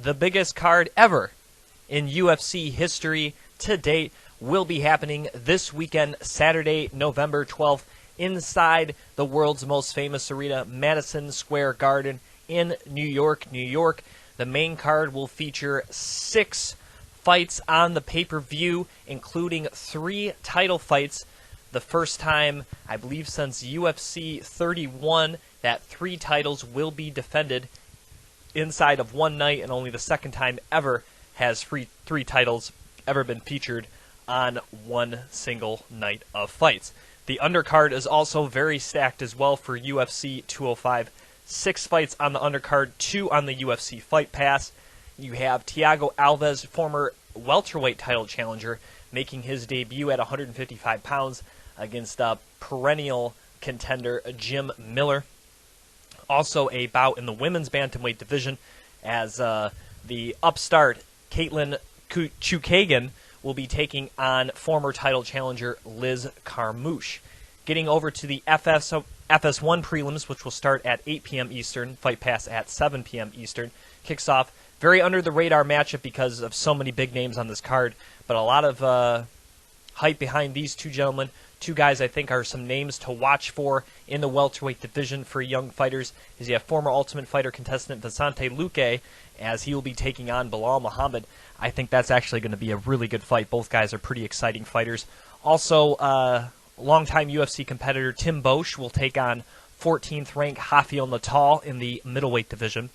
the biggest card ever in UFC history to date, will be happening this weekend, Saturday, November 12th, inside the world's most famous arena, Madison Square Garden in New York, New York. The main card will feature 6 fights on the pay-per-view, including 3 title fights. The first time, I believe, since UFC 31 that 3 titles will be defended inside of one night, and only the second time ever has 3 titles ever been featured on one single night of fights. The undercard is also very stacked as well for UFC 205. 6 fights on the undercard, 2 on the UFC Fight Pass. You have Thiago Alves, former welterweight title challenger, making his debut at 155 pounds against perennial contender Jim Miller. Also a bout in the women's bantamweight division as the upstart Caitlin Chukagian will be taking on former title challenger Liz Carmouche. Getting over to the FS1 prelims, which will start at 8 p.m. Eastern, Fight Pass at 7 p.m. Eastern, kicks off very under-the-radar matchup because of so many big names on this card, but a lot of hype behind these 2 gentlemen. 2 guys I think are some names to watch for in the welterweight division for young fighters, as you have former Ultimate Fighter contestant Vicente Luque, as he will be taking on Bilal Muhammad. I think that's actually going to be a really good fight. Both guys are pretty exciting fighters. Also, longtime UFC competitor Tim Boesch will take on 14th ranked Rafael Natal in the middleweight division.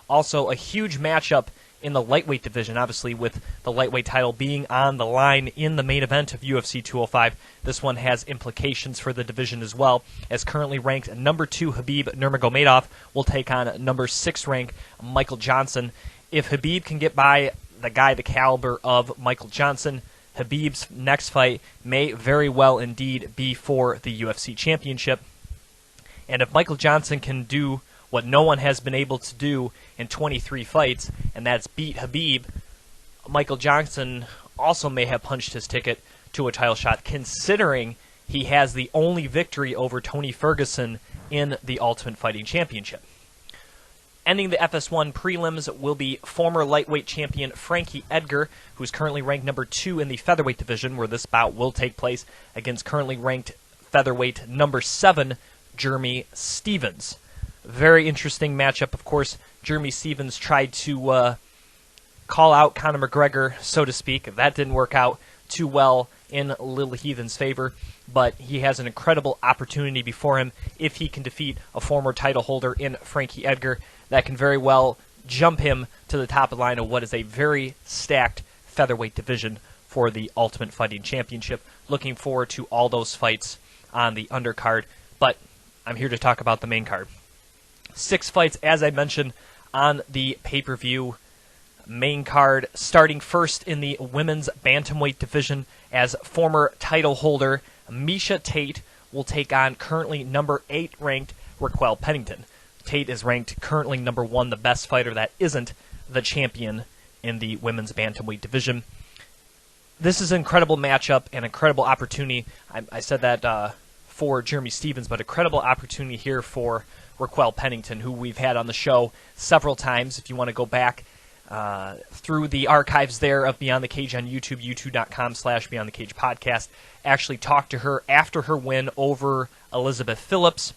Also, a huge matchup in the lightweight division, obviously with the lightweight title being on the line in the main event of UFC 205. This one has implications for the division as well, as currently ranked number 2 Khabib Nurmagomedov will take on number 6 ranked Michael Johnson. If Khabib can get by the guy the caliber of Michael Johnson, Khabib's next fight may very well indeed be for the UFC championship. And if Michael Johnson can do what no one has been able to do in 23 fights, and that's beat Khabib, Michael Johnson also may have punched his ticket to a title shot, considering he has the only victory over Tony Ferguson in the Ultimate Fighting Championship. Ending the FS1 prelims will be former lightweight champion Frankie Edgar, who's currently ranked number 2 in the featherweight division, where this bout will take place against currently ranked featherweight number 7 Jeremy Stephens. Very interesting matchup, of course. Jeremy Stephens tried to call out Conor McGregor, so to speak. That didn't work out too well in Lil Heathen's favor, but he has an incredible opportunity before him if he can defeat a former title holder in Frankie Edgar. That can very well jump him to the top of the line of what is a very stacked featherweight division for the Ultimate Fighting Championship. Looking forward to all those fights on the undercard, but I'm here to talk about the main card. 6 fights, as I mentioned, on the pay-per-view main card, starting first in the women's bantamweight division, as former title holder Miesha Tate will take on currently number 8 ranked Raquel Pennington. Tate is ranked currently number 1, the best fighter that isn't the champion in the women's bantamweight division. This is an incredible matchup, an incredible opportunity. I said that for Jeremy Stephens, but a credible opportunity here for Raquel Pennington, who we've had on the show several times. If you want to go back through the archives there of Beyond the Cage on YouTube, youtube.com/Beyond the Cage podcast, actually talked to her after her win over Elizabeth Phillips.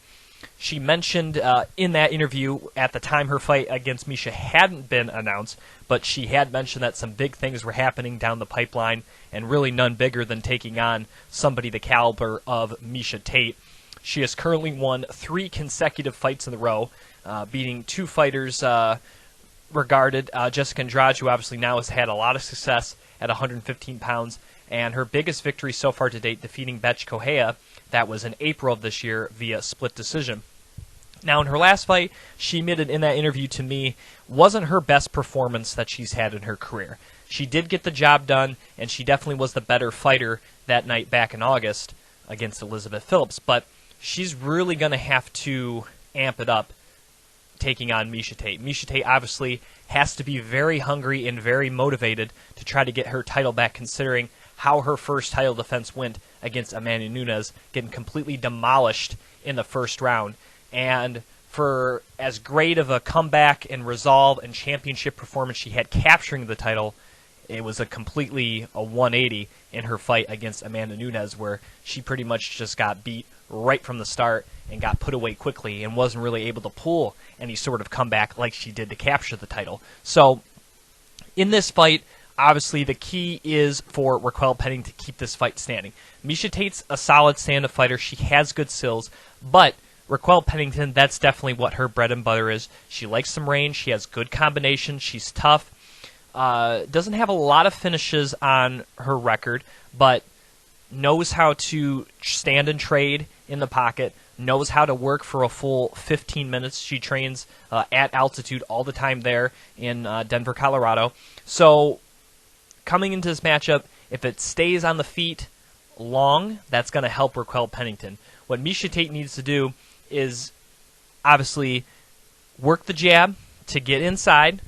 She mentioned in that interview, at the time her fight against Miesha hadn't been announced, but she had mentioned that some big things were happening down the pipeline, and really none bigger than taking on somebody the caliber of Miesha Tate. She has currently won 3 consecutive fights in a row, beating 2 fighters regarded. Jessica Andrade, who obviously now has had a lot of success at 115 pounds, and her biggest victory so far to date, defeating Bethe Correia. That was in April of this year via split decision. Now, in her last fight, she admitted in that interview to me, wasn't her best performance that she's had in her career. She did get the job done, and she definitely was the better fighter that night back in August against Elizabeth Phillips, but she's really going to have to amp it up taking on Miesha Tate. Miesha Tate obviously has to be very hungry and very motivated to try to get her title back, considering how her first title defense went against Amanda Nunes, getting completely demolished in the first round. And for as great of a comeback and resolve and championship performance she had capturing the title, it was a 180 in her fight against Amanda Nunes, where she pretty much just got beat right from the start and got put away quickly and wasn't really able to pull any sort of comeback like she did to capture the title. So in this fight, obviously the key is for Raquel Pennington to keep this fight standing. Miesha Tate's a solid stand-up fighter. She has good skills, but Raquel Pennington, that's definitely what her bread and butter is. She likes some range. She has good combinations. She's tough. Doesn't have a lot of finishes on her record, but knows how to stand and trade in the pocket, knows how to work for a full 15 minutes. She trains at altitude all the time there in Denver, Colorado. So coming into this matchup, if it stays on the feet long, that's going to help Raquel Pennington. What Miesha Tate needs to do is obviously work the jab to get inside,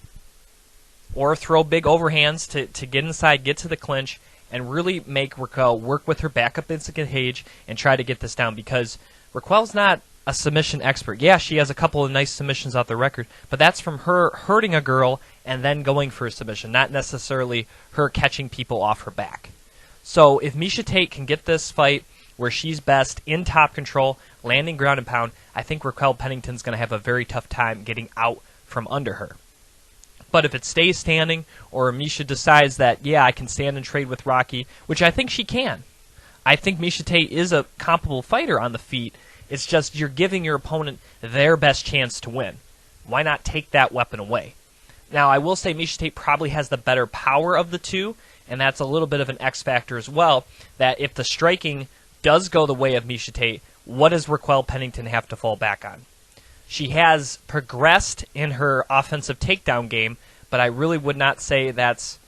or throw big overhands to get inside, get to the clinch, and really make Raquel work with her back up into the cage and try to get this down, because Raquel's not a submission expert. Yeah, she has a couple of nice submissions off the record, but that's from her hurting a girl and then going for a submission, not necessarily her catching people off her back. So if Miesha Tate can get this fight where she's best in top control, landing ground and pound, I think Raquel Pennington's going to have a very tough time getting out from under her. But if it stays standing, or Miesha decides that, yeah, I can stand and trade with Rocky, which I think she can. I think Miesha Tate is a comparable fighter on the feet. It's just you're giving your opponent their best chance to win. Why not take that weapon away? Now, I will say Miesha Tate probably has the better power of the two, and that's a little bit of an X factor as well, that if the striking does go the way of Miesha Tate, what does Raquel Pennington have to fall back on? She has progressed in her offensive takedown game, but I really would not say that's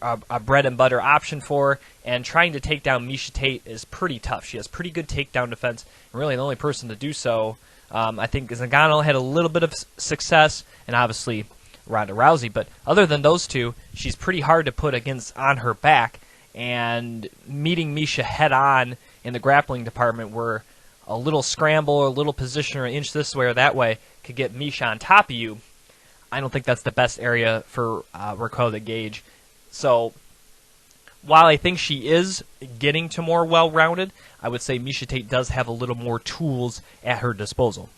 a bread and butter option for her, and trying to take down Miesha Tate is pretty tough. She has pretty good takedown defense, and really the only person to do so, I think, is Ngannou. Had a little bit of success, and obviously Ronda Rousey, but other than those two, she's pretty hard to put on her back, and meeting Miesha head-on in the grappling department, where a little scramble or a little position or an inch this way or that way could get Miesha on top of you, I don't think that's the best area for Raquel to gauge. So while I think she is getting to more well-rounded, I would say Miesha Tate does have a little more tools at her disposal.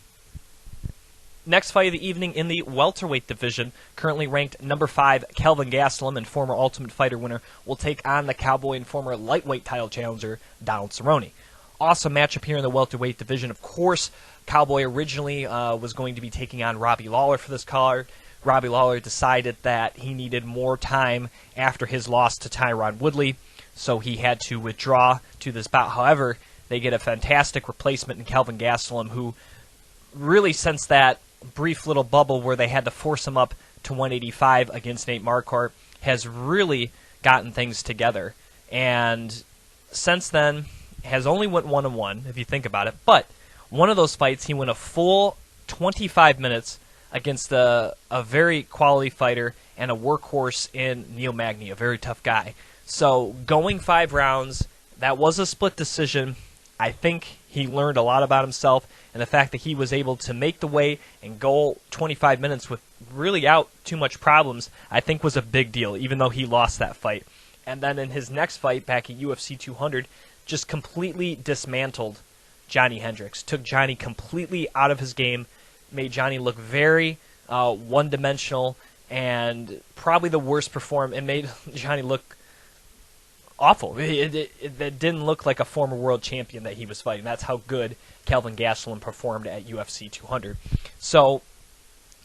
Next fight of the evening in the welterweight division, currently ranked number 5, Kelvin Gastelum, and former Ultimate Fighter winner, will take on the Cowboy and former lightweight title challenger, Donald Cerrone. Awesome matchup here in the welterweight division. Of course, Cowboy originally was going to be taking on Robbie Lawler for this card. Robbie Lawler decided that he needed more time after his loss to Tyron Woodley, so he had to withdraw to this bout. However, they get a fantastic replacement in Kelvin Gastelum, who really, since that brief little bubble where they had to force him up to 185 against Nate Marquardt, has really gotten things together. And since then, has only went 1-1, if you think about it. But one of those fights, he went a full 25 minutes against a very quality fighter and a workhorse in Neil Magny, a very tough guy. So going 5 rounds, that was a split decision. I think he learned a lot about himself, and the fact that he was able to make the weight and go 25 minutes with really out too much problems, I think was a big deal, even though he lost that fight. And then in his next fight back at UFC 200, just completely dismantled Johnny Hendricks. Took Johnny completely out of his game, made Johnny look very one-dimensional, and probably the worst perform, and made Johnny look awful. It didn't look like a former world champion that he was fighting. That's how good Kelvin Gastelum performed at UFC 200. So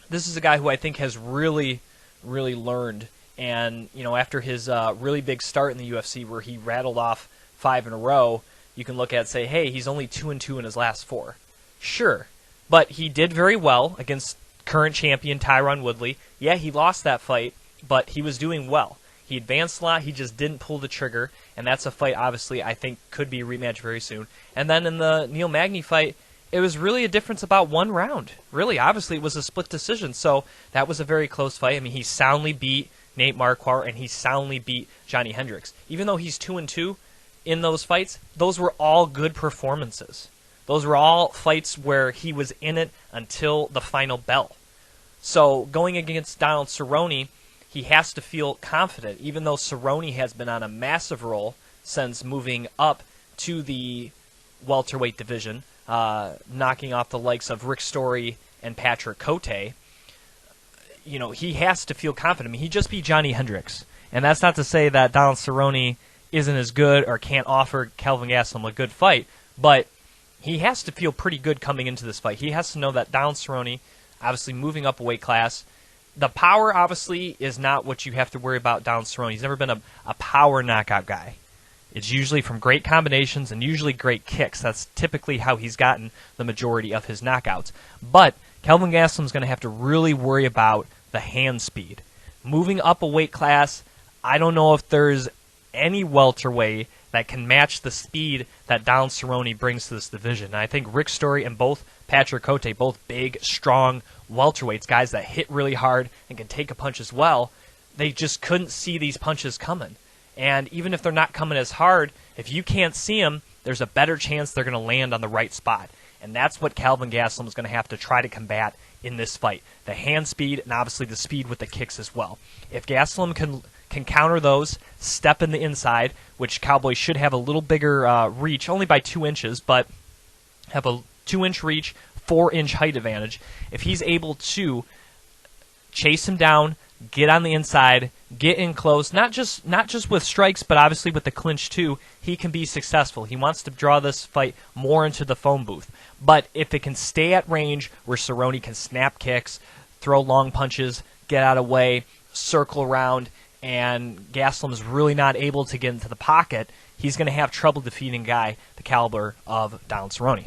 this is a guy who I think has really, really learned. And, you know, after his really big start in the UFC where he rattled off 5 in a row, you can look at it and say, hey, he's only 2-2 in his last 4. Sure. But he did very well against current champion Tyron Woodley. Yeah, he lost that fight, but he was doing well. He advanced a lot, he just didn't pull the trigger, and that's a fight, obviously, I think could be a rematch very soon. And then in the Neil Magny fight, it was really a difference about 1 round. Really, obviously, it was a split decision, so that was a very close fight. I mean, he soundly beat Nate Marquardt, and he soundly beat Johnny Hendricks. Even though he's 2-2 in those fights, those were all good performances. Those were all fights where he was in it until the final bell. So going against Donald Cerrone, he has to feel confident, even though Cerrone has been on a massive roll since moving up to the welterweight division, knocking off the likes of Rick Story and Patrick Cote. You know, he has to feel confident. I mean, he just beat Johnny Hendricks. And that's not to say that Donald Cerrone isn't as good or can't offer Kelvin Gastelum a good fight, but he has to feel pretty good coming into this fight. He has to know that Donald Cerrone, obviously moving up a weight class, the power obviously is not what you have to worry about Donald Cerrone. He's never been a power knockout guy. It's usually from great combinations and usually great kicks. That's typically how he's gotten the majority of his knockouts. But Kelvin Gastelum's going to have to really worry about the hand speed. Moving up a weight class, I don't know if there's any welterweight that can match the speed that Donald Cerrone brings to this division. And I think Rick Story and both Patrick Cote, both big, strong welterweights, guys that hit really hard and can take a punch as well, they just couldn't see these punches coming. And even if they're not coming as hard, if you can't see them, there's a better chance they're going to land on the right spot. And that's what Kelvin Gastelum is going to have to try to combat in this fight. The hand speed and obviously the speed with the kicks as well. If Gastelum can counter those, step in the inside, which Cowboy should have a little bigger reach, only by 2 inches, but have a 2-inch reach, 4-inch height advantage. If he's able to chase him down, get on the inside, get in close, not just with strikes, but obviously with the clinch too, he can be successful. He wants to draw this fight more into the phone booth. But if it can stay at range where Cerrone can snap kicks, throw long punches, get out of the way, circle around, and Gastelum's really not able to get into the pocket, he's going to have trouble defeating a guy the caliber of Donald Cerrone.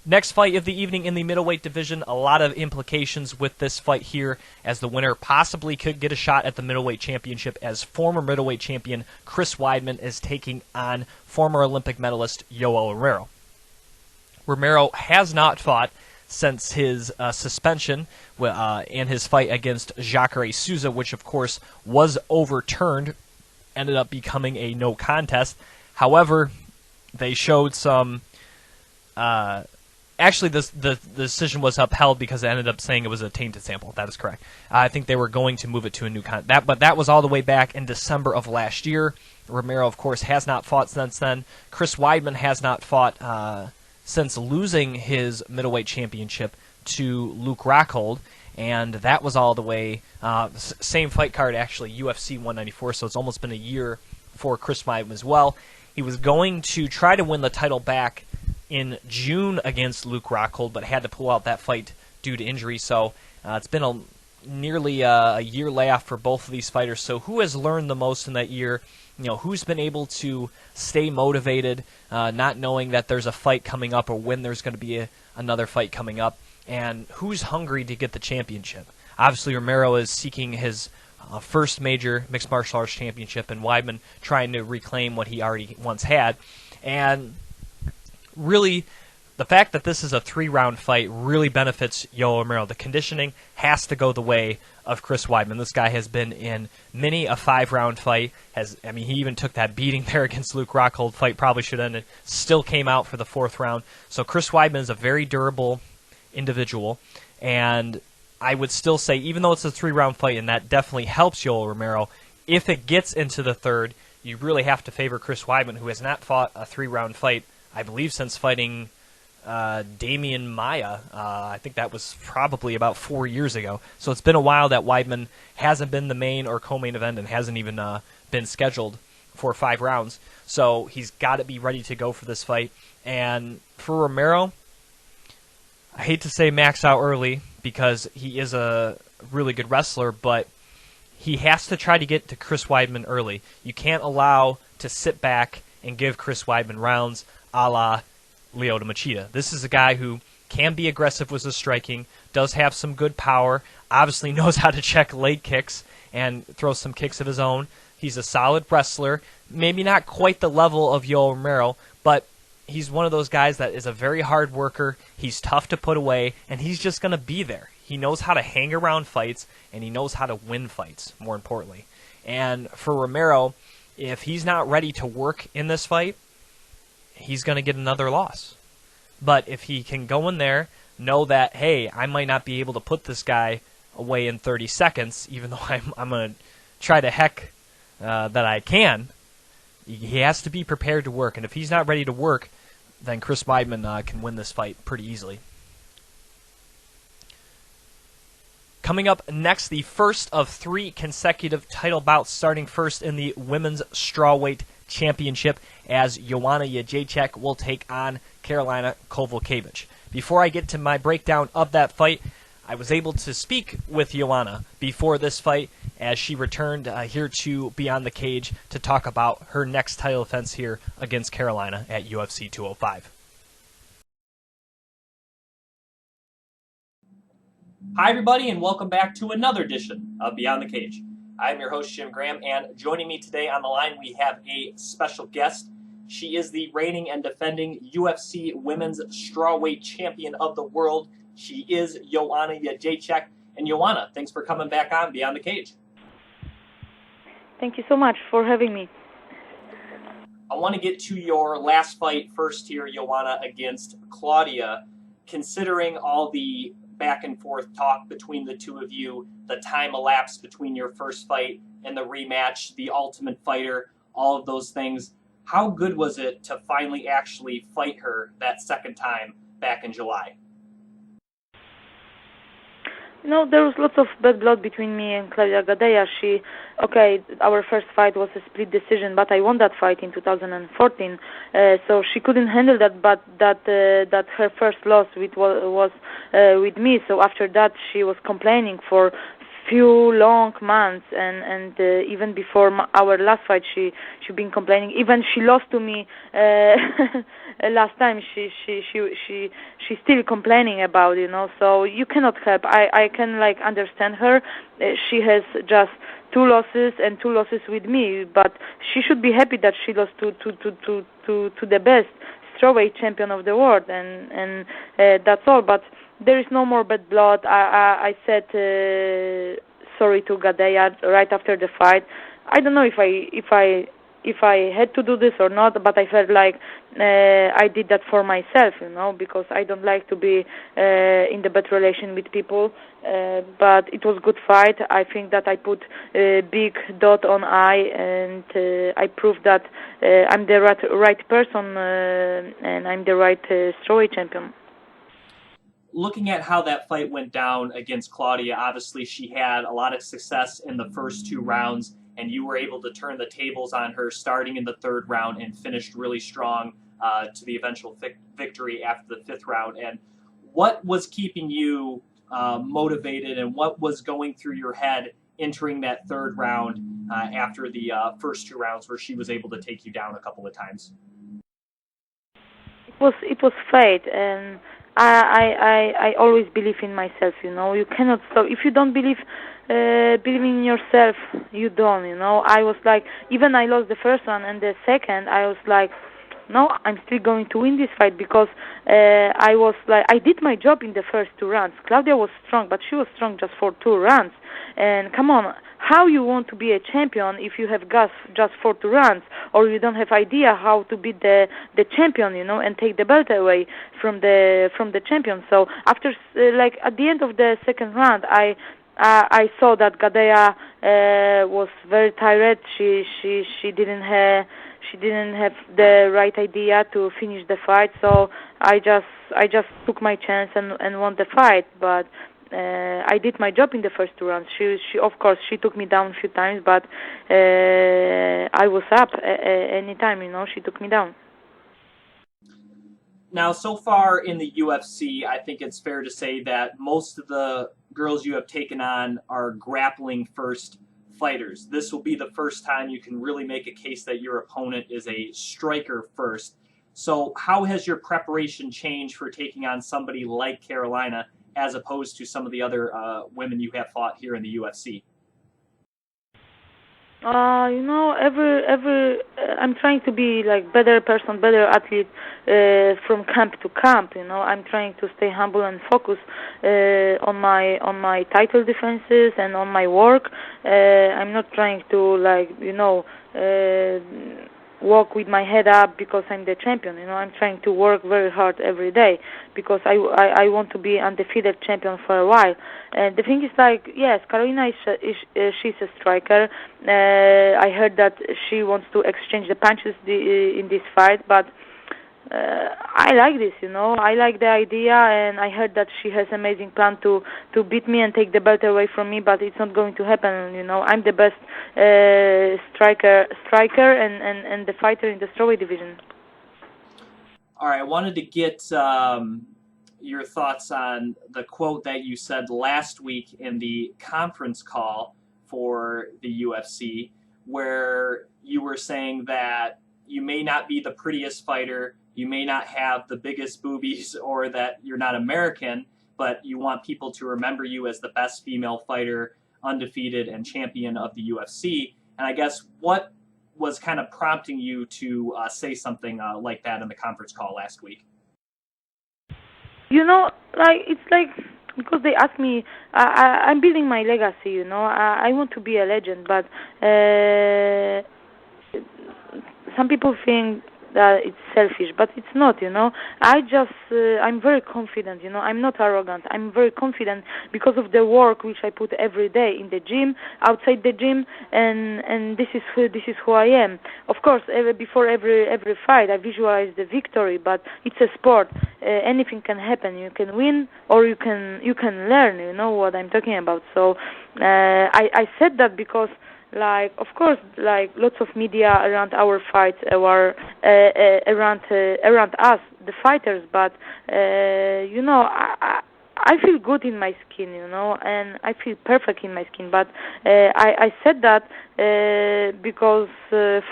Next fight of the evening in the middleweight division, a lot of implications with this fight here, as the winner possibly could get a shot at the middleweight championship, as former middleweight champion Chris Weidman is taking on former Olympic medalist Yoel Romero. Romero has not fought since his suspension and his fight against Jacare Souza, which of course was overturned, ended up becoming a no contest. However, they showed some... Actually, the decision was upheld because it ended up saying it was a tainted sample. That is correct. I think they were going to move it to a new but that was all the way back in December of last year. Romero, of course, has not fought since then. Chris Weidman has not fought since losing his middleweight championship to Luke Rockhold, and that was all the way same fight card, actually, UFC 194. So it's almost been a year for Chris Weidman as well. He was going to try to win the title back in June against Luke Rockhold, but had to pull out that fight due to injury. So it's been nearly a year layoff for both of these fighters. So who has learned the most in that year? You know, who's been able to stay motivated, not knowing that there's a fight coming up or when there's going to be another fight coming up, and who's hungry to get the championship? Obviously, Romero is seeking his first major mixed martial arts championship, and Weidman trying to reclaim what he already once had. And really, the fact that this is a 3-round fight really benefits Yoel Romero. The conditioning has to go the way of Chris Weidman. This guy has been in many a 5-round fight. He even took that beating there against Luke Rockhold. Fight probably should have ended. Still came out for the 4th round. So Chris Weidman is a very durable individual. And I would still say, even though it's a 3-round fight, and that definitely helps Yoel Romero, if it gets into the 3rd, you really have to favor Chris Weidman, who has not fought a 3-round fight, I believe, since fighting Damian Maia. I think that was probably about 4 years ago. So it's been a while that Weidman hasn't been the main or co-main event and hasn't even been scheduled for 5 rounds. So he's got to be ready to go for this fight. And for Romero, I hate to say max out early because he is a really good wrestler, but he has to try to get to Chris Weidman early. You can't allow to sit back and give Chris Weidman rounds a la Lyoto Machida. This is a guy who can be aggressive with his striking, does have some good power, obviously knows how to check leg kicks and throw some kicks of his own. He's a solid wrestler, maybe not quite the level of Yoel Romero, but he's one of those guys that is a very hard worker. He's tough to put away, and he's just going to be there. He knows how to hang around fights, and he knows how to win fights, more importantly. And for Romero, if he's not ready to work in this fight, he's going to get another loss. But if he can go in there, know that, hey, I might not be able to put this guy away in 30 seconds, even though I'm going to try to heck that I can, he has to be prepared to work. And if he's not ready to work, then Chris Weidman can win this fight pretty easily. Coming up next, the first of 3 consecutive title bouts, starting first in the Women's Strawweight Championship, as Joanna Jedrzejczyk will take on Karolina Kowalkiewicz. Before I get to my breakdown of that fight, I was able to speak with Joanna before this fight as she returned here to Beyond the Cage to talk about her next title defense here against Karolina at UFC 205. Hi, everybody, and welcome back to another edition of Beyond the Cage. I'm your host, Jim Graham, and joining me today on the line, we have a special guest. She is the reigning and defending UFC Women's Strawweight Champion of the world. She is Joanna Jedrzejczyk. And Joanna, thanks for coming back on Beyond the Cage. Thank you so much for having me. I want to get to your last fight first here, Joanna, against Claudia. Considering all the back and forth talk between the two of you, the time elapsed between your first fight and the rematch, the Ultimate Fighter, all of those things, how good was it to finally actually fight her that second time back in July? There was lots of bad blood between me and Claudia Gadelha. Our first fight was a split decision, but I won that fight in 2014. So she couldn't handle that, but that her first loss was with me. So after that, she was complaining for few long months, and even before our last fight, she been complaining. Even she lost to me last time. She still complaining about, So you cannot help. I can understand her. She has just 2 losses and 2 losses with me, but she should be happy that she lost to the best strawweight champion of the world, and that's all. But there is no more bad blood. I said sorry to Gadelha right after the fight. I don't know if I had to do this or not, but I felt like I did that for myself, because I don't like to be in the bad relation with people. But it was good fight. I think that I put a big dot on I, and I proved that I'm the right person and I'm the right strawweight champion. Looking at how that fight went down against Claudia, obviously she had a lot of success in the first 2 rounds, and you were able to turn the tables on her starting in the 3rd round and finished really strong to the eventual victory after the 5th round. And what was keeping you motivated, and what was going through your head entering that 3rd round after the first 2 rounds where she was able to take you down a couple of times? It was fate, and I always believe in myself. You cannot stop if you don't believe in yourself. You don't. I was like, even I lost the first one and the second, I was like, no, I'm still going to win this fight, because I was like, I did my job in the first 2 rounds. Claudia was strong, but she was strong just for 2 rounds. And come on, how you want to be a champion if you have gas just for 2 rounds, or you don't have idea how to beat the champion, and take the belt away from the champion. So after at the end of the 2nd round, I saw that Gadelha was very tired. She didn't have the right idea to finish the fight. So I just took my chance and won the fight. But I did my job in the first 2 rounds. She of course she took me down a few times, but I was up anytime. She took me down. Now, so far in the UFC, I think it's fair to say that most of the girls you have taken on are grappling first fighters. This will be the first time you can really make a case that your opponent is a striker first. So how has your preparation changed for taking on somebody like Karolina as opposed to some of the other women you have fought here in the UFC? I'm trying to be better person, better athlete from camp to camp. I'm trying to stay humble and focus on my title defenses and on my work. I'm not trying to walk with my head up because I'm the champion. I'm trying to work very hard every day because I want to be undefeated champion for a while. And the thing is, yes, Carolina she's a striker. I heard that she wants to exchange the punches in this fight, but I like this, I like the idea, and I heard that she has amazing plan to beat me and take the belt away from me, but it's not going to happen, I'm the best striker and the fighter in the strawweight division. All right, I wanted to get your thoughts on the quote that you said last week in the conference call for the UFC, where you were saying that you may not be the prettiest fighter, you may not have the biggest boobies, or that you're not American, but you want people to remember you as the best female fighter, undefeated, and champion of the UFC. And I guess what was kind of prompting you to say something like that in the conference call last week? It's like because they asked me, I'm building my legacy, I want to be a legend, but some people think that it's selfish, but it's not, I'm very confident, I'm not arrogant. I'm very confident because of the work which I put every day in the gym, outside the gym, and this is who I am. Of course, before every fight, I visualize the victory, but it's a sport. Anything can happen. You can win or you can learn. You know what I'm talking about. So I said that because, of course, lots of media around our fights were around us, the fighters. But I feel good in my skin, and I feel perfect in my skin. But I said that because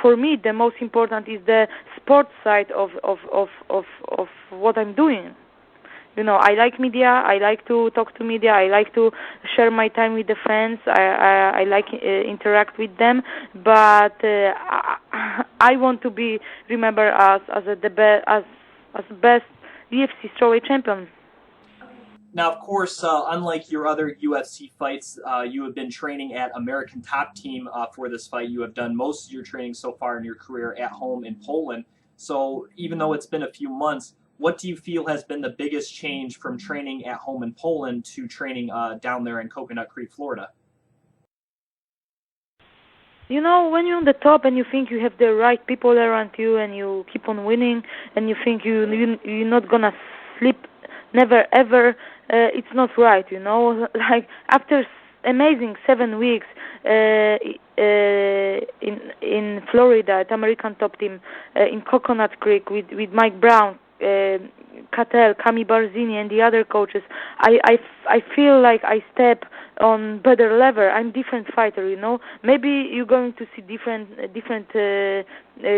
for me the most important is the sports side of what I'm doing. I like media. I like to talk to media. I like to share my time with the fans. I like interact with them. But I want to be remembered as best UFC strawweight champion. Now, of course, unlike your other UFC fights, you have been training at American Top Team for this fight. You have done most of your training so far in your career at home in Poland. So even though it's been a few months, what do you feel has been the biggest change from training at home in Poland to training down there in Coconut Creek, Florida? When you're on the top and you think you have the right people around you and you keep on winning and you think you're not going to slip, never ever, it's not right, after amazing 7 weeks in Florida at American Top Team in Coconut Creek with Mike Brown, Cattell, Cami Barzini, and the other coaches, I feel like I step on better level. I'm different fighter, Maybe you're going to see different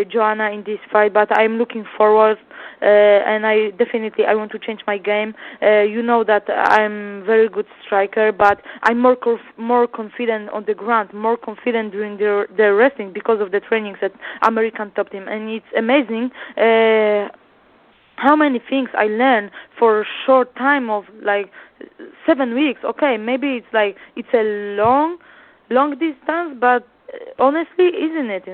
Joanna in this fight, but I'm looking forward, and I want to change my game. That I'm very good striker, but I'm more confident on the ground, more confident during the wrestling because of the trainings at American Top Team, and it's amazing. How many things I learned for a short time of 7 weeks. Okay, maybe it's a long distance, but honestly, isn't it,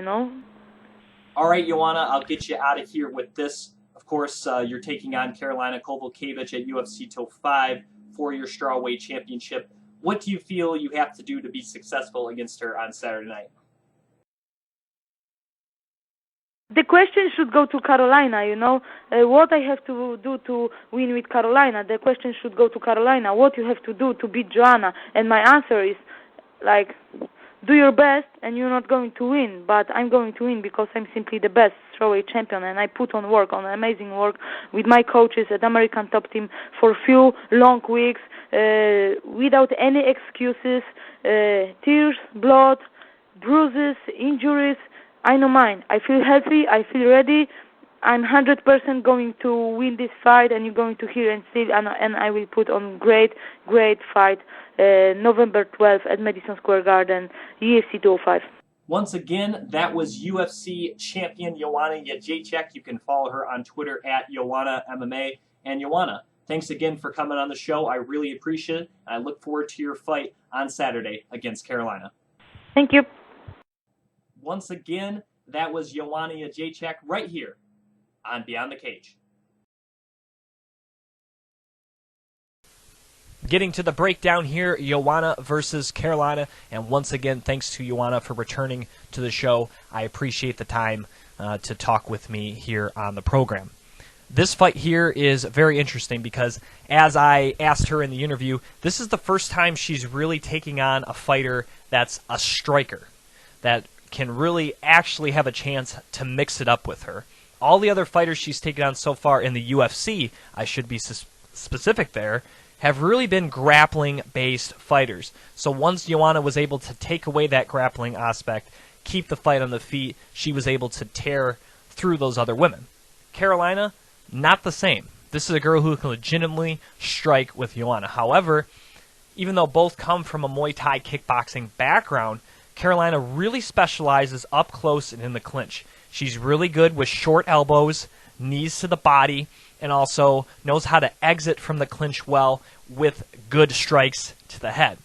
All right, Joanna, I'll get you out of here with this. Of course, you're taking on Carolina Kowalkiewicz at UFC 205 for your strawweight championship. What do you feel you have to do to be successful against her on Saturday night? The question should go to Carolina, what I have to do to win with Carolina. The question should go to Carolina. What you have to do to beat Joanna. And my answer is, do your best and you're not going to win. But I'm going to win because I'm simply the best strawweight champion. And I put on amazing work with my coaches at American Top Team for a few long weeks without any excuses, tears, blood, bruises, injuries. I know mine. I feel healthy. I feel ready. I'm 100% going to win this fight, and you're going to hear and see, and I will put on great fight November 12th at Madison Square Garden, UFC 205. Once again, that was UFC champion Joanna Jedrzejczyk. You can follow her on Twitter at Joanna MMA. And Joanna, thanks again for coming on the show. I really appreciate it. I look forward to your fight on Saturday against Carolina. Thank you. Once again, That was Joanna Jedrzejczyk right here on Beyond the Cage. Getting to the breakdown here, Joanna versus Carolina. And once again, thanks to Joanna for returning to the show. I appreciate the time to talk with me here on the program. This fight here is very interesting because, as I asked her in the interview, this is the first time she's really taking on a fighter that's a striker, that can really actually have a chance to mix it up with her. All the other fighters she's taken on so far in the UFC, I should be specific there, have really been grappling-based fighters. So once Joanna was able to take away that grappling aspect, keep the fight on the feet, she was able to tear through those other women. Carolina, not the same. This is a girl who can legitimately strike with Joanna. However, even though both come from a Muay Thai kickboxing background, Carolina really specializes up close and in the clinch. She's really good with short elbows, knees to the body, and also knows how to exit from the clinch well with good strikes to the head.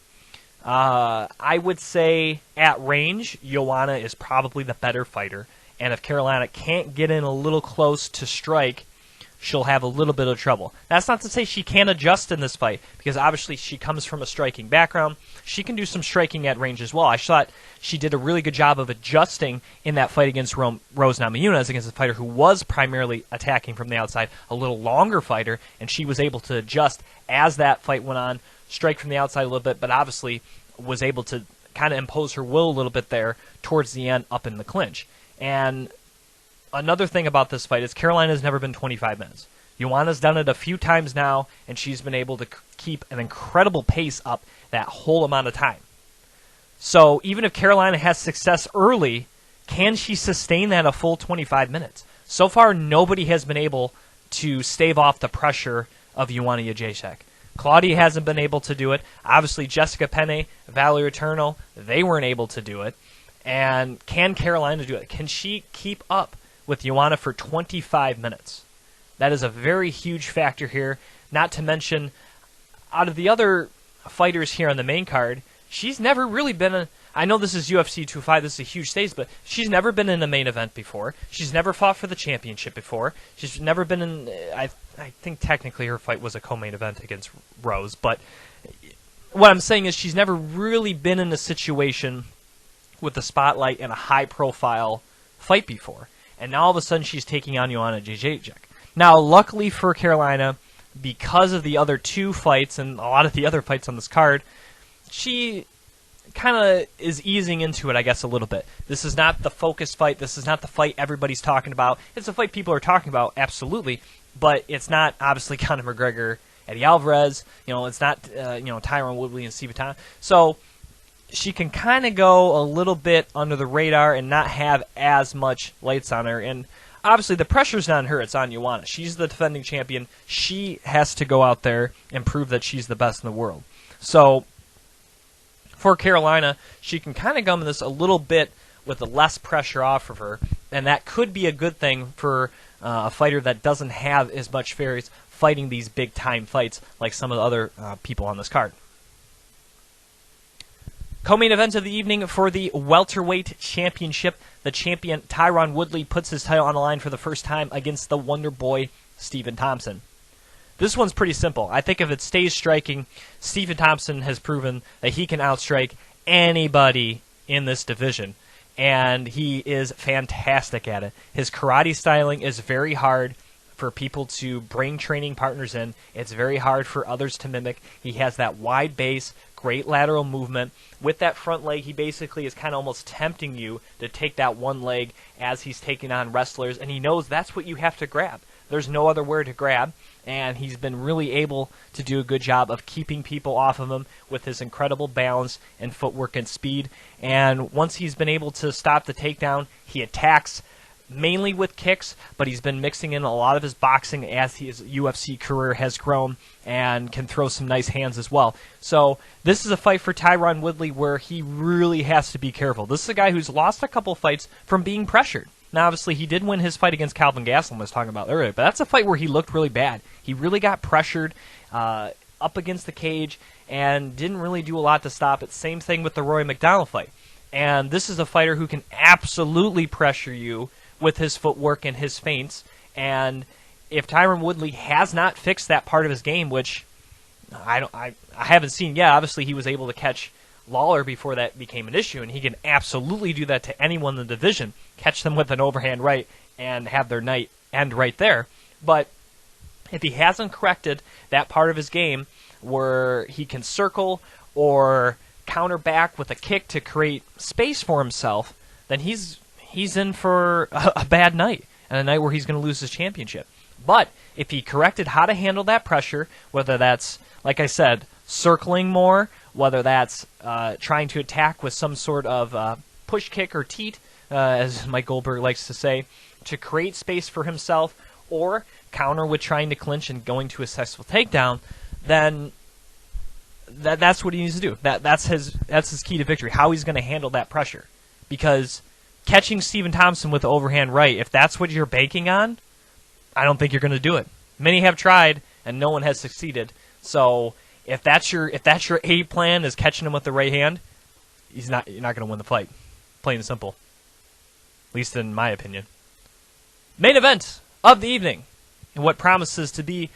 I would say at range, Joanna is probably the better fighter, and if Carolina can't get in a little close to strike, she'll have a little bit of trouble. That's not to say she can't adjust in this fight, because obviously she comes from a striking background. She can do some striking at range as well. I thought she did a really good job of adjusting in that fight against Rose Namajunas, against a fighter who was primarily attacking from the outside, a little longer fighter, and she was able to adjust as that fight went on, strike from the outside a little bit, but obviously was able to kind of impose her will a little bit there towards the end up in the clinch. And another thing about this fight is Carolina's never been 25 minutes. Joanna's done it a few times now, and she's been able to keep an incredible pace up that whole amount of time. So even if Carolina has success early, can she sustain that a full 25 minutes? So far, nobody has been able to stave off the pressure of Joanna Jedrzejczyk. Claudia hasn't been able to do it. Obviously, Jessica Penne, Valerie Eternal, they weren't able to do it. And can Carolina do it? Can she keep up with Joanna for 25 minutes? That is a very huge factor here. Not to mention, out of the other fighters here on the main card, she's never really been I know this is UFC 205, this is a huge stage, but she's never been in a main event before. She's never fought for the championship before. She's never been in, I think technically her fight was a co-main event against Rose, but what I'm saying is she's never really been in a situation with the spotlight and a high-profile fight before. And now all of a sudden she's taking on Joanna Jedrzejczyk. Now, luckily for Carolina, because of the other two fights and a lot of the other fights on this card, she kind of is easing into it, I guess, a little bit. This is not the focus fight. This is not the fight everybody's talking about. It's a fight people are talking about, absolutely, but it's not, obviously, Conor McGregor, Eddie Alvarez. It's not, Tyron Woodley and Steve Tom. So she can kind of go a little bit under the radar and not have as much lights on her. And obviously the pressure's not on her, it's on Joanna. She's the defending champion. She has to go out there and prove that she's the best in the world. So for Carolina, she can kind of come in this a little bit with the less pressure off of her, and that could be a good thing for a fighter that doesn't have as much fairies fighting these big-time fights like some of the other people on this card. Co-main event of the evening for the welterweight championship. The champion Tyron Woodley puts his title on the line for the first time against the Wonder Boy Stephen Thompson. This one's pretty simple. I think if it stays striking, Stephen Thompson has proven that he can outstrike anybody in this division, and he is fantastic at it. His karate styling is very hard for people to bring training partners in. It's very hard for others to mimic. He has that wide base, great lateral movement. With that front leg, he basically is kind of almost tempting you to take that one leg as he's taking on wrestlers, and he knows that's what you have to grab. There's no other where to grab, and he's been really able to do a good job of keeping people off of him with his incredible balance and footwork and speed. And once he's been able to stop the takedown, he attacks mainly with kicks, but he's been mixing in a lot of his boxing as his UFC career has grown and can throw some nice hands as well. So this is a fight for Tyron Woodley where he really has to be careful. This is a guy who's lost a couple fights from being pressured. Now, obviously, he did win his fight against Calvin Gastelum, I was talking about earlier, but that's a fight where he looked really bad. He really got pressured up against the cage and didn't really do a lot to stop it. Same thing with the Rory McDonald fight. And this is a fighter who can absolutely pressure you with his footwork and his feints. And if Tyron Woodley has not fixed that part of his game, which I haven't seen yet, obviously he was able to catch Lawler before that became an issue, and he can absolutely do that to anyone in the division, catch them with an overhand right and have their night end right there. But if he hasn't corrected that part of his game where he can circle or counter back with a kick to create space for himself, then he's in for a bad night, and a night where he's going to lose his championship. But if he corrected how to handle that pressure, whether that's, like I said, circling more, whether that's trying to attack with some sort of push kick or teat, as Mike Goldberg likes to say, to create space for himself, or counter with trying to clinch and going to a successful takedown, then that's what he needs to do. That's his key to victory, how he's going to handle that pressure. Because catching Stephen Thompson with the overhand right, if that's what you're banking on, I don't think you're going to do it. Many have tried, and no one has succeeded. So if that's your A plan is catching him with the right hand, you're not going to win the fight. Plain and simple. At least in my opinion. Main event of the evening, and what promises to be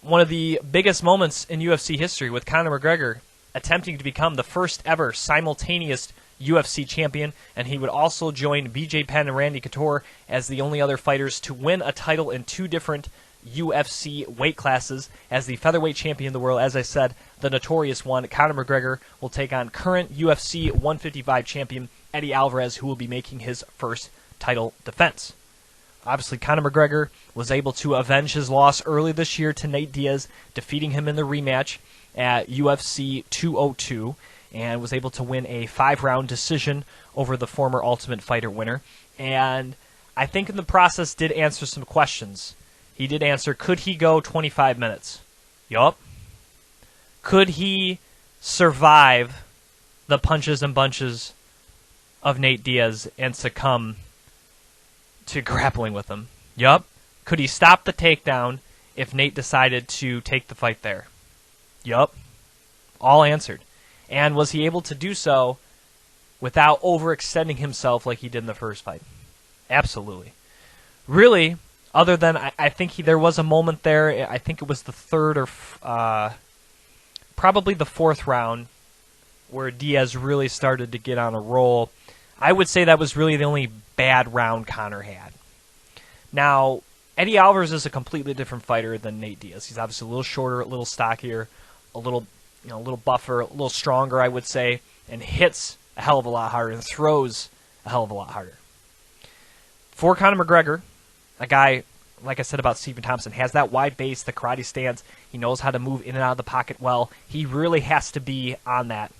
one of the biggest moments in UFC history, with Conor McGregor attempting to become the first ever simultaneous UFC champion, and he would also join BJ Penn and Randy Couture as the only other fighters to win a title in two different UFC weight classes. As the featherweight champion of the world, as I said, the notorious one, Conor McGregor will take on current UFC 155 champion Eddie Alvarez, who will be making his first title defense. Obviously, Conor McGregor was able to avenge his loss early this year to Nate Diaz, defeating him in the rematch at UFC 202, and was able to win a 5-round decision over the former Ultimate Fighter winner. And I think in the process did answer some questions. He did answer, could he go 25 minutes? Yup. Could he survive the punches and bunches of Nate Diaz and succumb to grappling with him? Yup. Could he stop the takedown if Nate decided to take the fight there? Yup. All answered. And was he able to do so without overextending himself like he did in the first fight? Absolutely. Really, other than I think there was a moment there, I think it was the third or probably the fourth round, where Diaz really started to get on a roll. I would say that was really the only bad round Conor had. Now, Eddie Alvarez is a completely different fighter than Nate Diaz. He's obviously a little shorter, a little stockier, a little buffer, a little stronger, I would say, and hits a hell of a lot harder and throws a hell of a lot harder. For Conor McGregor, a guy, like I said about Stephen Thompson, has that wide base, the karate stance. He knows how to move in and out of the pocket well. He really has to be on that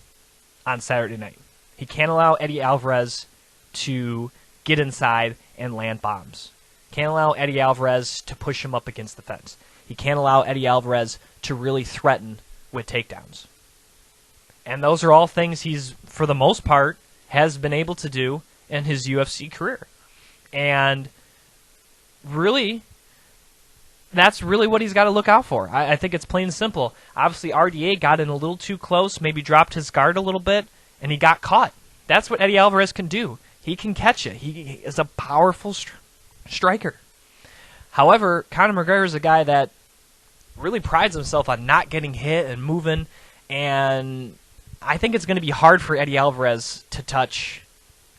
on Saturday night. He can't allow Eddie Alvarez to get inside and land bombs. Can't allow Eddie Alvarez to push him up against the fence. He can't allow Eddie Alvarez to really threaten with takedowns. And those are all things he's, for the most part, has been able to do in his UFC career. And really, that's really what he's got to look out for. I think it's plain and simple. Obviously, RDA got in a little too close, maybe dropped his guard a little bit, and he got caught. That's what Eddie Alvarez can do. He can catch it. He is a powerful striker. However, Conor McGregor is a guy that really prides himself on not getting hit and moving, and I think it's going to be hard for Eddie Alvarez to touch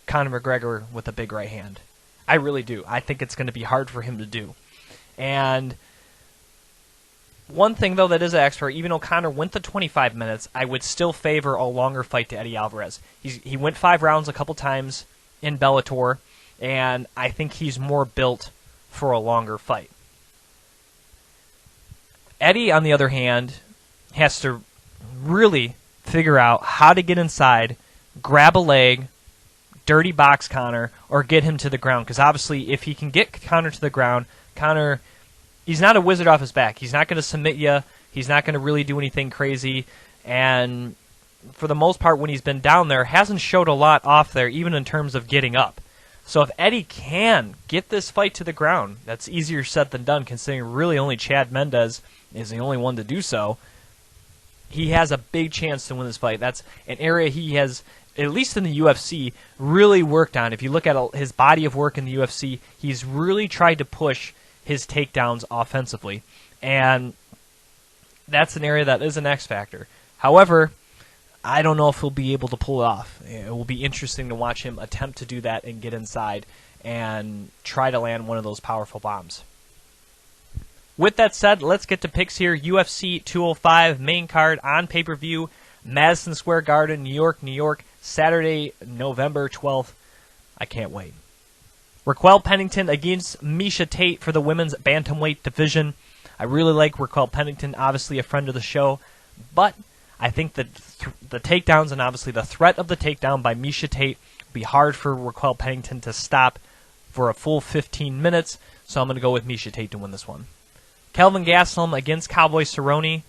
Conor McGregor with a big right hand. I really do. I think it's going to be hard for him to do. And one thing, though, that is an extra, even though Conor went the 25 minutes, I would still favor a longer fight to Eddie Alvarez. He went 5 rounds a couple times in Bellator, and I think he's more built for a longer fight. Eddie, on the other hand, has to really figure out how to get inside, grab a leg, dirty box Conor, or get him to the ground. Because obviously, if he can get Conor to the ground, Conor, he's not a wizard off his back. He's not going to submit you. He's not going to really do anything crazy. And for the most part, when he's been down there, hasn't showed a lot off there, even in terms of getting up. So if Eddie can get this fight to the ground, that's easier said than done, considering really only Chad Mendes is the only one to do so. He has a big chance to win this fight. That's an area he has at least in the UFC, really worked on. If you look at his body of work in the UFC, he's really tried to push his takedowns offensively. And that's an area that is an X factor. However, I don't know if he'll be able to pull it off. It will be interesting to watch him attempt to do that and get inside and try to land one of those powerful bombs. With that said, let's get to picks here. UFC 205 main card on pay-per-view, Madison Square Garden, New York, Saturday, November 12th. I can't wait. Raquel Pennington against Miesha Tate for the women's bantamweight division. I really like Raquel Pennington, obviously a friend of the show, but I think that the takedowns and obviously the threat of the takedown by Miesha Tate will be hard for Raquel Pennington to stop for a full 15 minutes, so I'm going to go with Miesha Tate to win this one. Kelvin Gastelum against Cowboy Cerrone.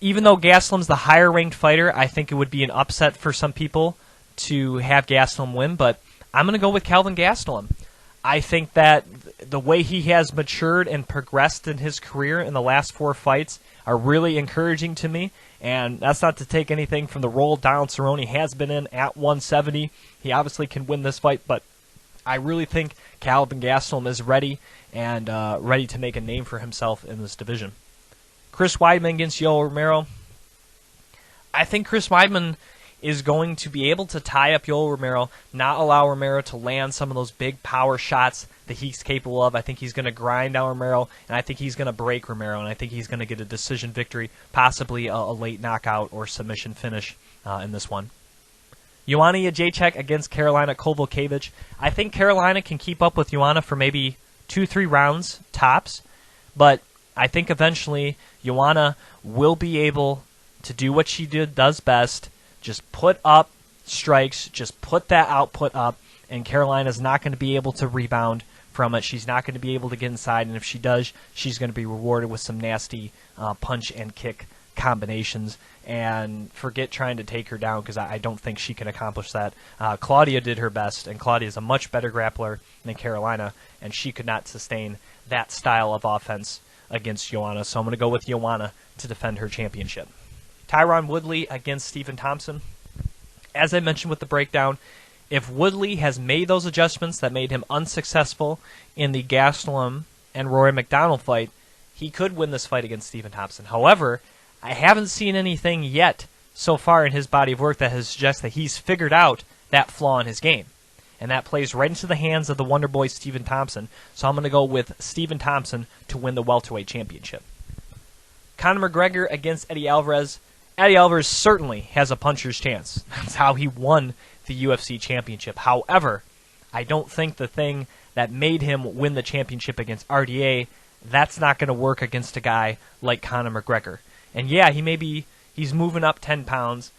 Even though Gastelum's the higher-ranked fighter, I think it would be an upset for some people to have Gastelum win, but I'm going to go with Kelvin Gastelum. I think that the way he has matured and progressed in his career in the last 4 fights are really encouraging to me, and that's not to take anything from the role Donald Cerrone has been in at 170. He obviously can win this fight, but I really think Kelvin Gastelum is ready and ready to make a name for himself in this division. Chris Weidman against Yoel Romero. I think Chris Weidman is going to be able to tie up Yoel Romero, not allow Romero to land some of those big power shots that he's capable of. I think he's going to grind down Romero, and I think he's going to break Romero, and I think he's going to get a decision victory, possibly a late knockout or submission finish in this one. Joanna Jedrzejczyk against Karolina Kowalkiewicz. I think Karolina can keep up with Joanna for maybe 2-3 rounds tops, but I think eventually Joanna will be able to do what she does best, just put up strikes, just put that output up, and Carolina's not going to be able to rebound from it. She's not going to be able to get inside, and if she does, she's going to be rewarded with some nasty punch and kick combinations. And forget trying to take her down, because I don't think she can accomplish that. Claudia did her best, and Claudia is a much better grappler than Carolina, and she could not sustain that style of offense against Joanna. So I'm going to go with Joanna to defend her championship. Tyron Woodley against Stephen Thompson. As I mentioned with the breakdown, if Woodley has made those adjustments that made him unsuccessful in the Gastelum and Rory McDonald fight, he could win this fight against Stephen Thompson. However, I haven't seen anything yet so far in his body of work that has suggested that he's figured out that flaw in his game. And that plays right into the hands of the Wonder Boy Stephen Thompson. So I'm going to go with Stephen Thompson to win the welterweight championship. Conor McGregor against Eddie Alvarez. Eddie Alvarez certainly has a puncher's chance. That's how he won the UFC championship. However, I don't think the thing that made him win the championship against RDA, that's not going to work against a guy like Conor McGregor. And yeah, he's moving up 10 pounds,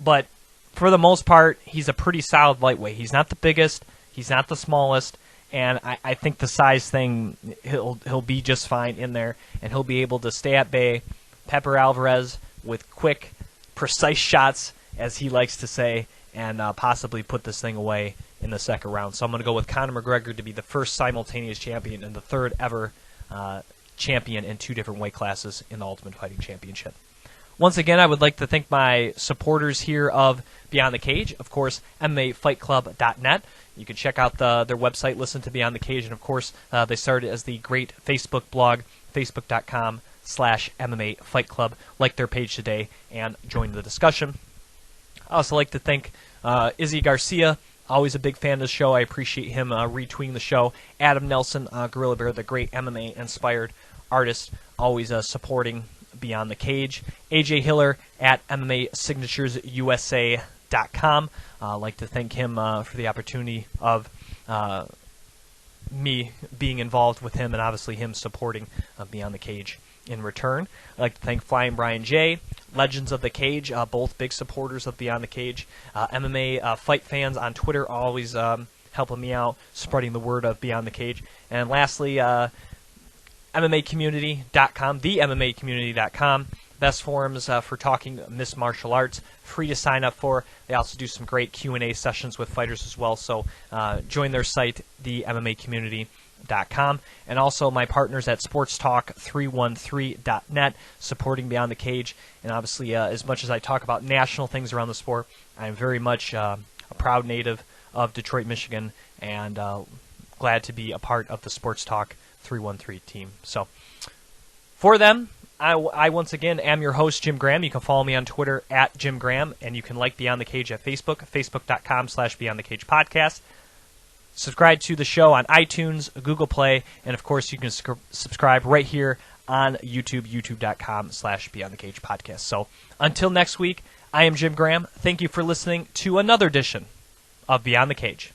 but for the most part, he's a pretty solid lightweight. He's not the biggest, he's not the smallest, and I think the size thing, he'll be just fine in there, and he'll be able to stay at bay, pepper Alvarez with quick, precise shots, as he likes to say, and possibly put this thing away in the second round. So I'm going to go with Conor McGregor to be the first simultaneous champion and the third ever champion in 2 different weight classes in the Ultimate Fighting Championship. Once again, I would like to thank my supporters here of Beyond the Cage. Of course, MMAFightClub.net. You can check out their website, listen to Beyond the Cage, and of course, they started as the great Facebook blog, facebook.com/MMA Fight Club. Like their page today and join the discussion. I also like to thank Izzy Garcia. Always a big fan of the show. I appreciate him retweeting the show. Adam Nelson, Gorilla Bear, the great MMA-inspired artist, always supporting Beyond the Cage. AJ Hiller at MMASignaturesUSA.com. I'd like to thank him for the opportunity of me being involved with him and obviously him supporting Beyond the Cage in return. I'd like to thank Flying Brian J., Legends of the Cage, both big supporters of Beyond the Cage. MMA fight fans on Twitter always helping me out, spreading the word of Beyond the Cage. And lastly, MMAcommunity.com, the MMAcommunity.com. Best forums for talking mixed martial arts, free to sign up for. They also do some great Q&A sessions with fighters as well, so join their site, the MMA Community. sportstalk313.com, and also my partners at sportstalk313.net supporting Beyond the Cage. And obviously, as much as I talk about national things around the sport, I'm very much a proud native of Detroit, Michigan, and glad to be a part of the Sports Talk 313 team. So for them, I once again am your host, Jim Graham. You can follow me on Twitter at Jim Graham, and you can like Beyond the Cage at Facebook, facebook.com/Beyond the Cage podcast. Subscribe to the show on iTunes, Google Play, and of course you can subscribe right here on YouTube, youtube.com/Beyond the Cage podcast. So until next week, I am Jim Graham. Thank you for listening to another edition of Beyond the Cage.